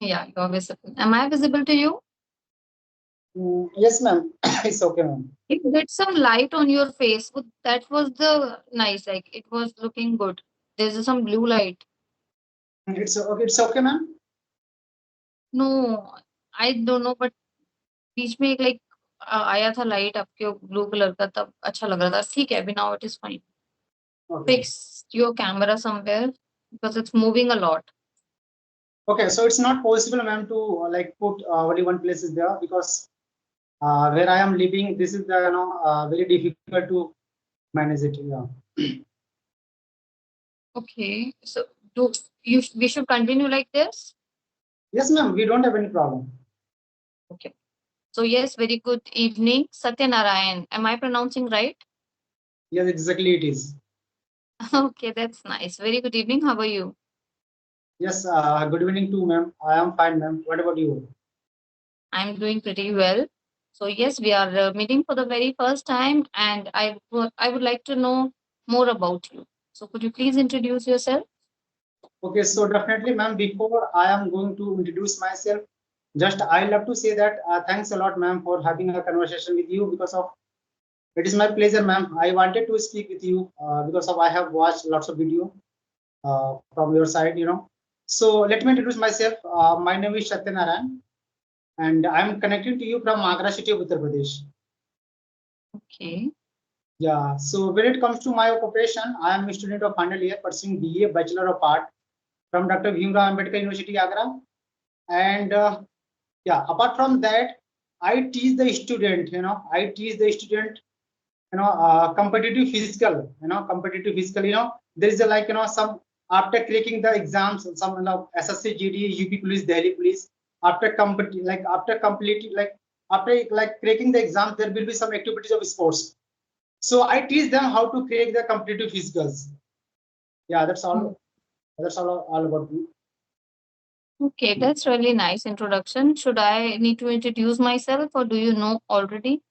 Yeah, you're visible. Am I visible to you? Yes, ma'am. It's okay, ma'am. It get some light on your face. That was the nice. Like it was looking good. There's some blue light. It's okay. It's okay, ma'am. No, I don't know, but बीच में एक like आया था light आपके blue colour का तब अच्छा लग रहा था ठीक है अभी now it is fine. Okay. Fix your camera somewhere because it's moving a lot. Okay. So it's not possible, ma'am, to like put only one place is there because where I am living, this is the very difficult to manage it. Yeah. Okay, so do we should continue like this? Yes, ma'am. We don't have any problem. Okay. So yes, very good evening, Satyanarayan. Am I pronouncing right? Yes, exactly. It is. Okay, that's nice. Very good evening. How are you? Yes. Good evening, too, ma'am. I am fine, ma'am. What about you? I'm doing pretty well. So yes, we are meeting for the very first time, and I would like to know more about you. So could you please introduce yourself? Okay. So definitely, ma'am. Before I am going to introduce myself, just I love to say that thanks a lot, ma'am, for having a conversation with you because of it is my pleasure, ma'am. I wanted to speak with you because of I have watched lots of video from your side, So let me introduce myself. My name is Satyanarayan, and I'm connected to you from Agra city of Uttar Pradesh. Okay. Yeah. So when it comes to my occupation, I am a student of final year pursuing BA Bachelor of Art from Dr. Bhimrao Ambedkar University, Agra. And yeah, apart from that, I teach the student. I teach the student competitive physical there is a like some after cracking the exams some SSC GD UP police Delhi police after completing after like cracking the exam there will be some activities of sports, so I teach them how to crack the competitive physicals. Yeah, that's all about me. Okay, that's really nice introduction. Should I need to introduce myself or do you know already?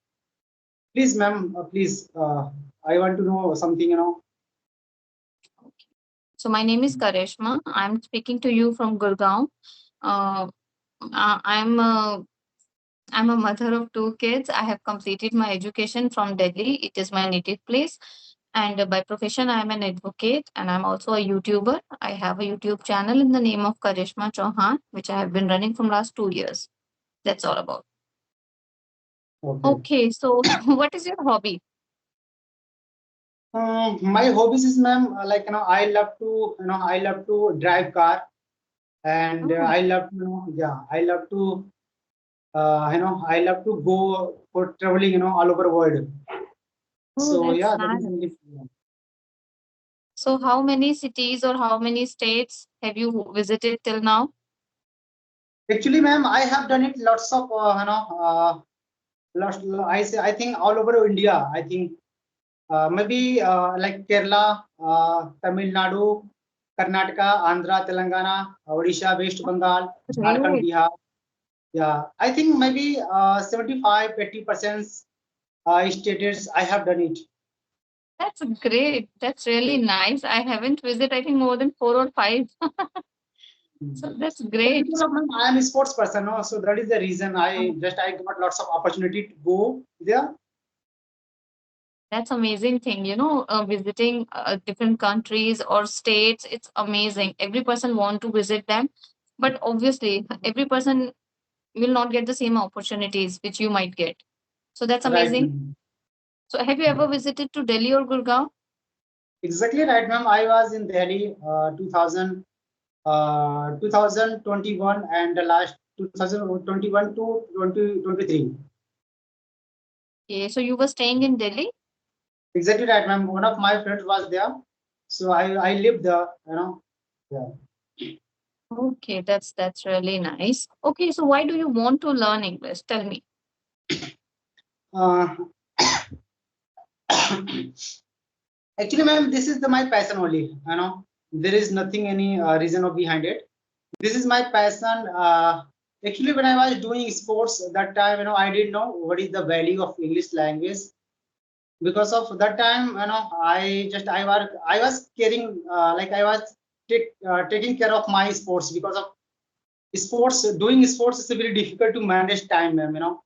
Please, ma'am, please, I want to know something. Okay. So my name is Karishma. I'm speaking to you from Gurgaon. Uh, I'm a mother of two kids. I have completed my education from Delhi. It is my native place. And by profession, I'm an advocate and I'm also a YouTuber. I have a YouTube channel in the name of Karishma Chauhan, which I have been running from last 2 years. That's all about. Okay. Okay, so what is your hobby? My hobbies is, ma'am, I love to drive car, and Oh, I love to yeah, I love to go for traveling all over the world. oh, So that's yeah, that is nice. really, yeah. So how many cities or how many states have you visited till now? Actually, ma'am, I have done it lots of lots, I think all over India. I think maybe like Kerala, Tamil Nadu, Karnataka, Andhra, Telangana, Odisha, West Bengal, Jharkhand, Great. Bihar. Yeah, I think maybe 75-80% states I have done it. That's great. That's really nice. I haven't visited, I think, more than four or five. So that's But great. because of I am a sports person, no? So that is the reason I got lots of opportunity to go there. That's amazing thing, visiting different countries or states. It's amazing. Every person want to visit them, but obviously every person will not get the same opportunities which you might get. So that's Right, amazing. ma'am. So have you ever visited to Delhi or Gurgaon? Exactly right, ma'am. I was in Delhi 2021 and the last 2021 to 2023. Okay, so you were staying in Delhi. Exactly right, ma'am. One of my friends was there, so I lived there. Yeah. Okay, that's really nice. Okay, so why do you want to learn English? Tell me. Uh, actually, ma'am, this is my passion only. There is nothing any reason of behind it. This is my passion. Actually, when I was doing sports that time, I didn't know what is the value of English language. Because of that time, I was caring, like I was taking care of my sports because of doing sports is very difficult to manage time, ma'am.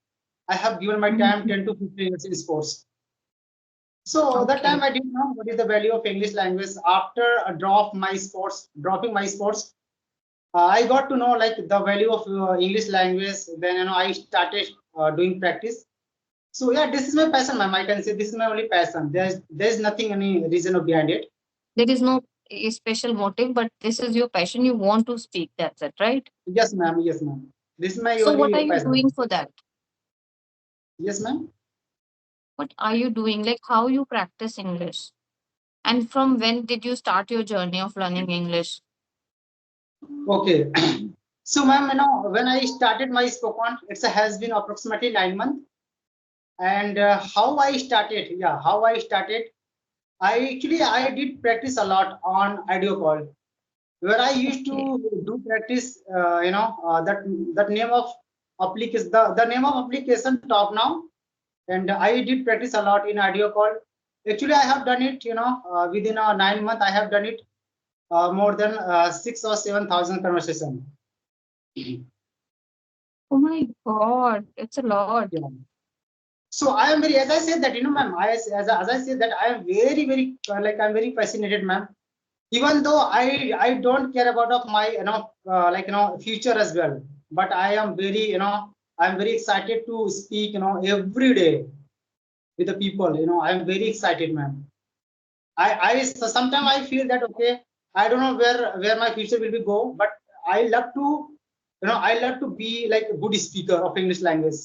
I have given my time Mhm. 10 to 15 years in sports. So that time Okay. I didn't know what is the value of English language. After dropping my sports, I got to know like the value of English language. Then I started doing practice. So yeah, this is my passion, ma'am. I can say this is my only passion. There's nothing any reason behind it. There is no special motive, but this is your passion. You want to speak. That's it, right? Yes, ma'am. Yes, ma'am. This is my So, what only are you passion. doing for that? Yes, ma'am. What are you doing? Like, how you practice English? And from when did you start your journey of learning English? Okay. So, ma'am, when I started my spoken, it has been approximately 9 months. And how I started, yeah, how I started, I did practice a lot on audio call, where I used to Okay. do practice. That name of application, the name of application Talk Now, and I did practice a lot in audio call. Actually, I have done it, within 9 months, I have done it more than 6 or 7 thousand conversation. Oh my God, it's a lot. Yeah. So I am very, as I said that, ma'am, as I said that I am very, very, I'm very fascinated, ma'am. Even though I don't care about of my, future as well, but I am very, I'm very excited to speak, every day with the people. I am very excited, ma'am. So sometimes I feel that okay, I don't know where my future will be go, but I love to, I love to be like a good speaker of English language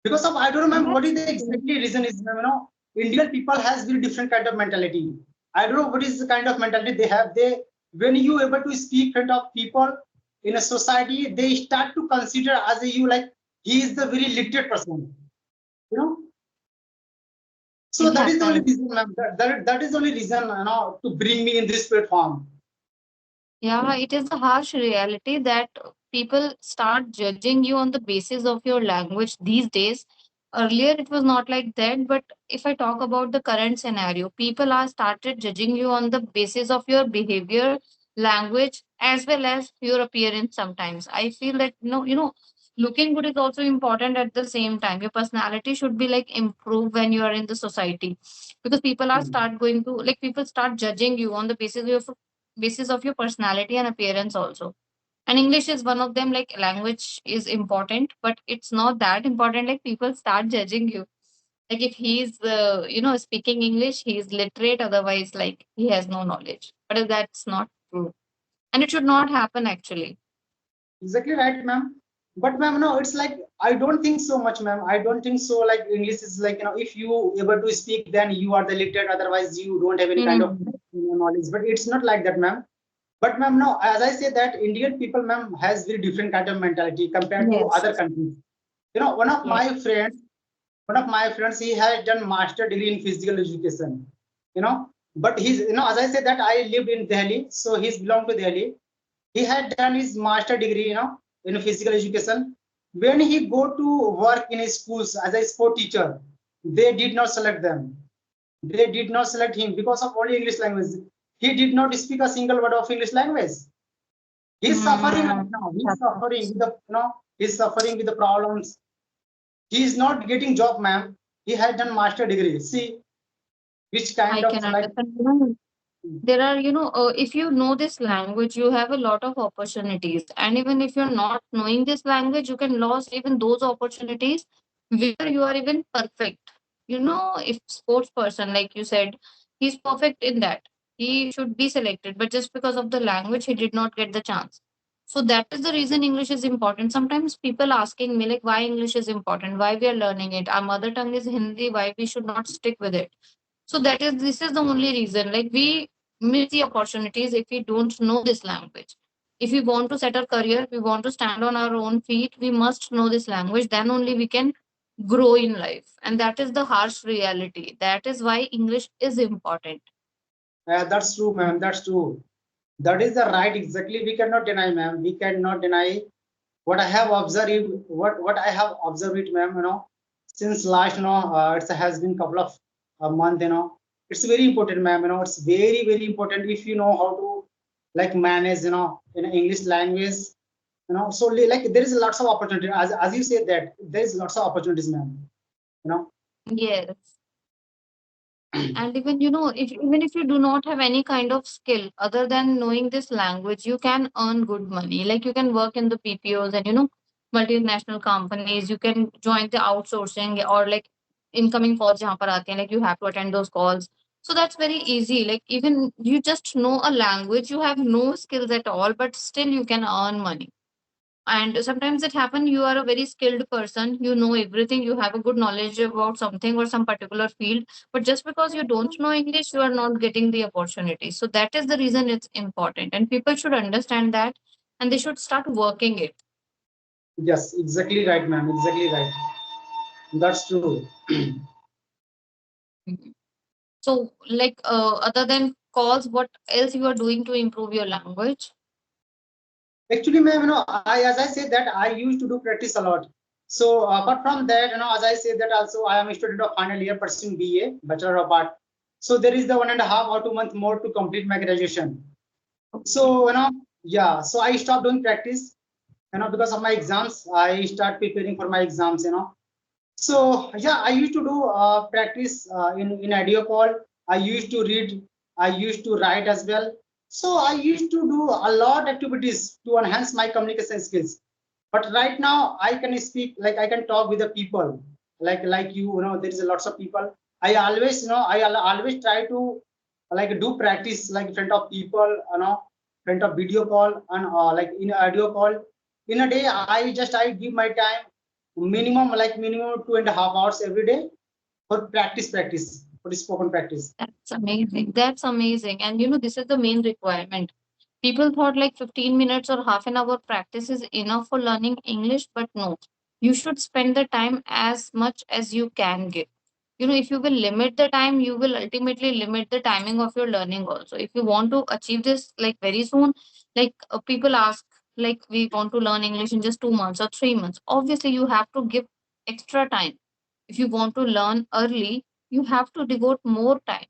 because of I don't remember what That's is the cool. exactly reason is Indian people has very different kind of mentality. I don't know what is the kind of mentality they have. They when you able to speak in front of people in a society, they start to consider as a you like he is the very literate person. You know, so It that is the only happens. reason, ma'am. That is the only reason to bring me in this platform. Yeah, it is a harsh reality that people start judging you on the basis of your language these days. Earlier, it was not like that, but if I talk about the current scenario, people are started judging you on the basis of your behavior, language, as well as your appearance. Sometimes I feel that looking good is also important at the same time. Your personality should be like improved when you are in the society, because people are Hmm. start going to like people start judging you on the basis of your personality and appearance also. And English is one of them. Like, language is important, but it's not that important. Like, people start judging you, like if he's speaking English, he's literate, otherwise like he has no knowledge. But that's not true, and it should not happen actually. Exactly right, ma'am. But ma'am, no, it's like I don't think so much, ma'am. I don't think so. Like English is like if you able to speak, then you are the literate. Otherwise, you don't have any kind of Hmm. knowledge. But it's not like that, ma'am. But ma'am, no, as I say that Indian people, ma'am, has very different kind of mentality compared to Yes. other countries. One of Yes. my friends, he has done master degree in physical education. You know, but he's as I said that I lived in Delhi, so he's belonged to Delhi. He had done his master degree, in physical education. When he go to work in his schools as a sport teacher, they did not select them. They did not select him because of only English language. He did not speak a single word of English language. He's suffering right Hmm. now. It He's suffering happens. with he's suffering with the problems. He is not getting job, ma'am. He had done master degree. See which I kind of can like. understand. There are, if you know this language, you have a lot of opportunities. And even if you're not knowing this language, you can lose even those opportunities where you are even perfect. If sports person, like you said, he's perfect in that. He should be selected, but just because of the language, he did not get the chance. So that is the reason English is important. Sometimes people asking me like why English is important, why we are learning it. Our mother tongue is Hindi, why we should not stick with it. So this is the only reason. Like, we miss the opportunities if we don't know this language. If we want to set our career, we want to stand on our own feet, we must know this language. Then only we can grow in life. And that is the harsh reality. That is why English is important. That's true, ma'am. That's true. That is the right. Exactly. We cannot deny, ma'am. We cannot deny what I have observed. What I have observed, it, ma'am. Since last, it has been couple of a month. It's very important, ma'am. It's very very important if you know how to like manage, in English language. So like there is lots of opportunity, as you said that there is lots of opportunities, ma'am. you know Yes. And even, if even if you do not have any kind of skill other than knowing this language, you can earn good money. Like you can work in the PPOs and multinational companies. You can join the outsourcing or like incoming calls jahan par aate hain, like you have to attend those calls. So that's very easy. Like even you just know a language, you have no skills at all, but still you can earn money. And sometimes it happen you are a very skilled person, you know everything, you have a good knowledge about something or some particular field, but just because you don't know English, you are not getting the opportunity. So that is the reason it's important, and people should understand that, and they should start working it. yes, exactly right, ma'am, exactly right. That's true. Mhm. So like other than calls, what else you are doing to improve your language? Actually, ma'am, as I said that I used to do practice a lot. So apart from that, as I said that also I am a student of final year pursuing BA, Bachelor of Art. So there is the 1.5 or 2 month more to complete my graduation. Okay. So yeah. So I stopped doing practice, because of my exams. I start preparing for my exams. So yeah, I used to do practice in audio call. I used to read. I used to write as well. So I used to do a lot activities to enhance my communication skills. But right now I can speak, like I can talk with the people, like you. There is a lots of people. I always try to like do practice like in front of people, front of video call and like in audio call. In a day, I give my time minimum 2.5 hours every day for practice for spoken practice. That's amazing. That's amazing. And this is the main requirement. People thought like 15 minutes or half an hour practice is enough for learning English, but no. You should spend the time as much as you can give. If you will limit the time, you will ultimately limit the timing of your learning also. If you want to achieve this like very soon, like people ask, like we want to learn English in just 2 months or 3 months. Obviously, you have to give extra time. If you want to learn early, you have to devote more time.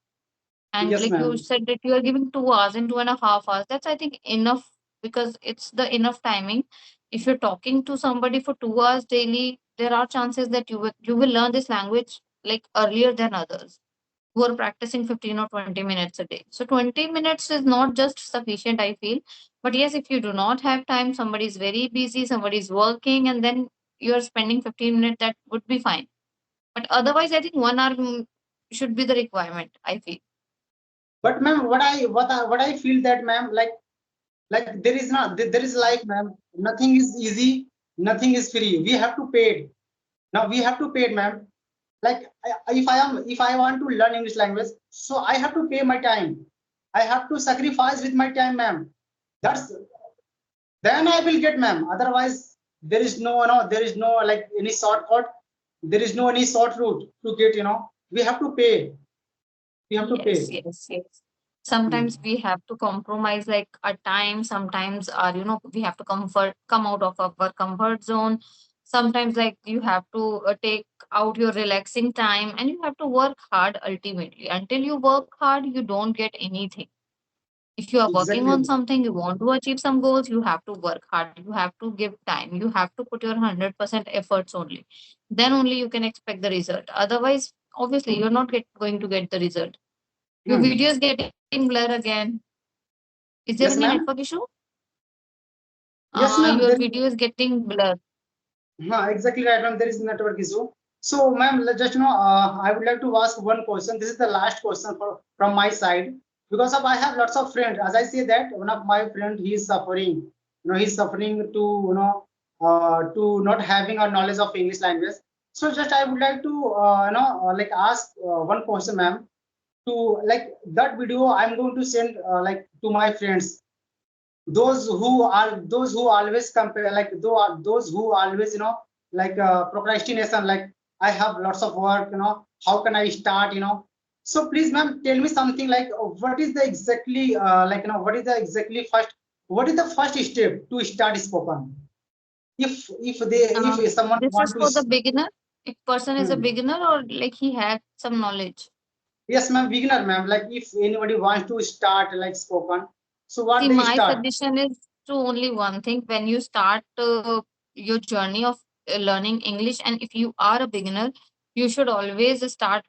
And Yes, like you ma'am. said that you are giving 2 hours and 2.5 hours, that's I think enough, because it's the enough timing. If you're talking to somebody for 2 hours daily, there are chances that you will learn this language like earlier than others who are practicing 15 or 20 minutes a day. So 20 minutes is not just sufficient, I feel. But yes, if you do not have time, somebody is very busy, somebody is working, and then you're spending 15 minutes, that would be fine. But otherwise, I think 1 hour should be the requirement, I feel. But ma'am, what I feel that, ma'am, like there is not there is like, ma'am, nothing is easy, nothing is free. We have to pay it. Now we have to pay it, ma'am. Like if I want to learn English language, so I have to pay my time. I have to sacrifice with my time, ma'am. That's then I will get, ma'am. Otherwise, there is there is no like any shortcut. There is no any short route to get. We have to pay. We have to Yes, pay. yes, yes. Hmm. Sometimes we have to compromise like our time. Sometimes we have to come out of our comfort zone. Sometimes like you have to take out your relaxing time, and you have to work hard ultimately. Until you work hard, you don't get anything. If you are working Exactly. on something, you want to achieve some goals, you have to work hard. You have to give time. You have to put your 100% efforts only. Then only you can expect the result. Otherwise, obviously, you're not going to get the result. Your Hmm. video is getting blur again. Is there any Yes, network ma'am. issue? Yes, Your ma'am. There, video is getting blur. exactly right, ma'am. There is network issue. So, ma'am, just I would like to ask one question. This is the last question from my side, because of I have lots of friends. As I say that one of my friend, he is suffering. He's suffering to to not having a knowledge of English language. So, just I would like to like ask one question, ma'am. To like that video, I'm going to send like to my friends, those who always compare, like those who always like procrastination, like I have lots of work, how can I start, so please, ma'am, tell me something like what is the exactly like what is the exactly first, what is the first step to start spoken, if someone This is want to for the beginner. If person is a hmm. beginner or like he has some knowledge. Yes, ma'am, beginner, ma'am, like if anybody wants to start like spoken, so what See, they my start. suggestion is to only one thing. When you start your journey of learning English, and if you are a beginner, you should always start